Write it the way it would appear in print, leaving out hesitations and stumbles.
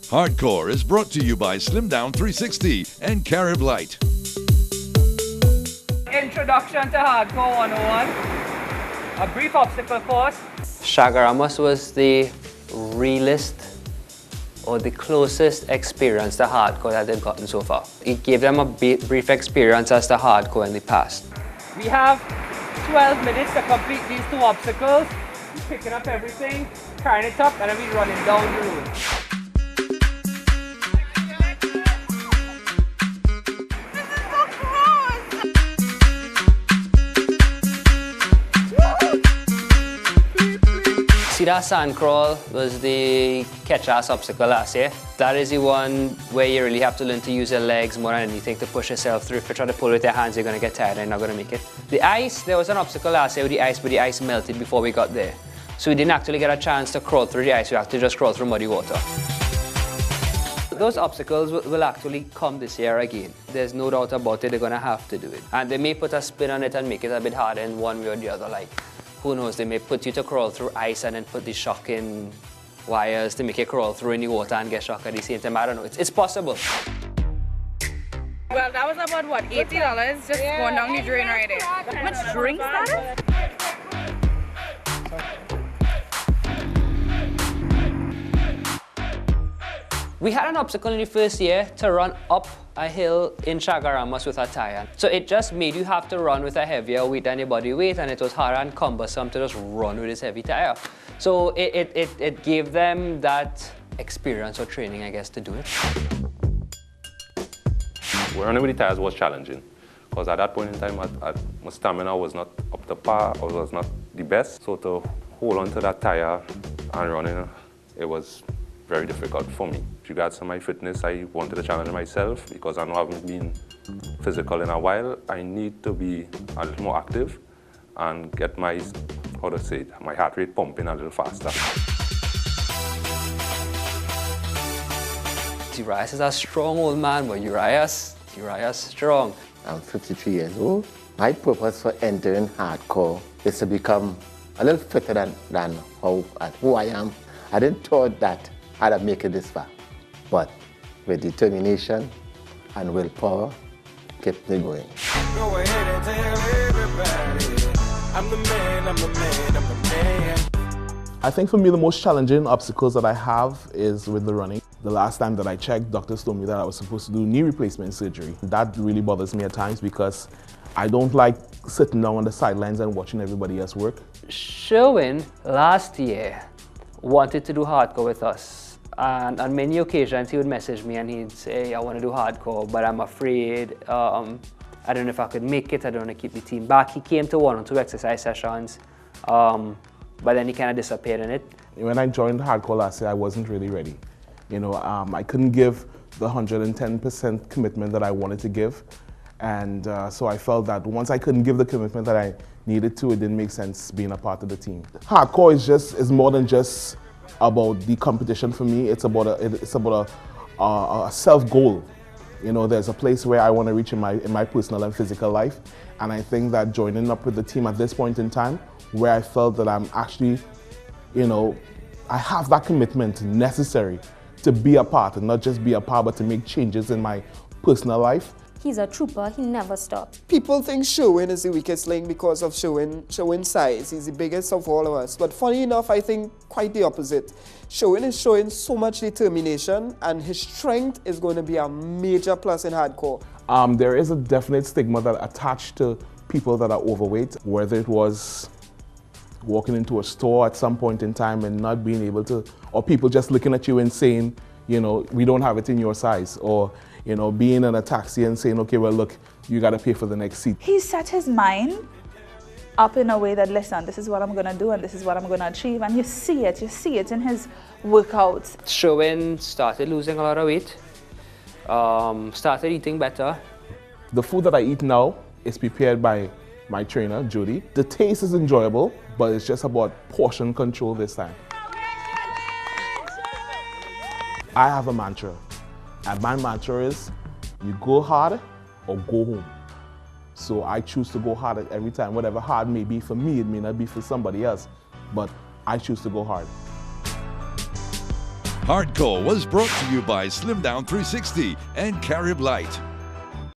Hardcore is brought to you by Slim Down 360 and Carib Light. Introduction to Hardcore 101. A brief obstacle course. Chaguaramas was the realest or the closest experience to hardcore that they've gotten so far. It gave them a brief experience as to hardcore in the past. We have 12 minutes to complete these 2 obstacles. Picking up everything, carrying it up, and then we running down the road. See, that sand crawl was the catch-ass obstacle last year. That is the one where you really have to learn to use your legs more than anything to push yourself through. If you try to pull with your hands, you're going to get tired and you're not going to make it. The ice, there was an obstacle last year with the ice, but the ice melted before we got there. So we didn't actually get a chance to crawl through the ice, we had to just crawl through muddy water. Those obstacles will actually come this year again. There's no doubt about it, they're going to have to do it. And they may put a spin on it and make it a bit harder in one way or the other. Like, who knows, they may put you to crawl through ice and then put the shocking wires to make you crawl through in the water and get shocked at the same time. I don't know, it's possible. Well, that was about, what, $80 just going down the drain right there. How much drinks that is? We had an obstacle in the first year to run up a hill in Chaguaramas with a tire. So it just made you have to run with a heavier weight than your body weight, and it was hard and cumbersome to just run with this heavy tire. So it gave them that experience or training, I guess, to do it. Running with the tires was challenging, because at that point in time, my stamina was not up to par, or was not the best. So to hold on to that tire and running, it was very difficult for me. With regards to my fitness, I wanted to challenge myself because I know I haven't been physical in a while. I need to be a little more active and get my, how to say it, my heart rate pumping a little faster. Urias is a strong old man, but Urias strong. I'm 53 years old. My purpose for entering hardcore is to become a little fitter than who I am. I didn't thought that I'd make it this far, but with determination and willpower, kept me going. Go ahead and tell everybody, I'm the man, I'm the man, I'm the man. I think for me the most challenging obstacles that I have is with the running. The last time that I checked, doctors told me that I was supposed to do knee replacement surgery. That really bothers me at times because I don't like sitting down on the sidelines and watching everybody else work. Sherwin last year wanted to do hardcore with us. And on many occasions he would message me and he'd say, I want to do hardcore, but I'm afraid. I don't know if I could make it, I don't want to keep the team back. He came to 1 or 2 exercise sessions, but then he kind of disappeared in it. When I joined hardcore last year, I wasn't really ready. You know, I couldn't give the 110% commitment that I wanted to give. And so I felt that once I couldn't give the commitment that I needed to, it didn't make sense being a part of the team. Hardcore is more than just about the competition for me. It's about a self goal. You know, there's a place where I want to reach in my personal and physical life, and I think that joining up with the team at this point in time, where I felt that I'm actually, you know, I have that commitment necessary to be a part, and not just be a part, but to make changes in my personal life. He's a trooper, he never stops. People think Sherwin is the weakest link because of Sherwin's size. He's the biggest of all of us. But funny enough, I think quite the opposite. Sherwin is showing so much determination, and his strength is going to be a major plus in hardcore. There is a definite stigma that attached to people that are overweight, whether it was walking into a store at some point in time and not being able to, or people just looking at you and saying, you know, we don't have it in your size, or you know, being in a taxi and saying, okay, well, look, you got to pay for the next seat. He set his mind up in a way that, listen, this is what I'm going to do and this is what I'm going to achieve. And you see it in his workouts. Sherwin started losing a lot of weight, started eating better. The food that I eat now is prepared by my trainer, Judy. The taste is enjoyable, but it's just about portion control this time. I have a mantra. And my mantra is, you go hard or go home. So I choose to go hard at every time. Whatever hard may be for me, it may not be for somebody else, but I choose to go hard. Hardcore was brought to you by Slim Down 360 and Carib Light.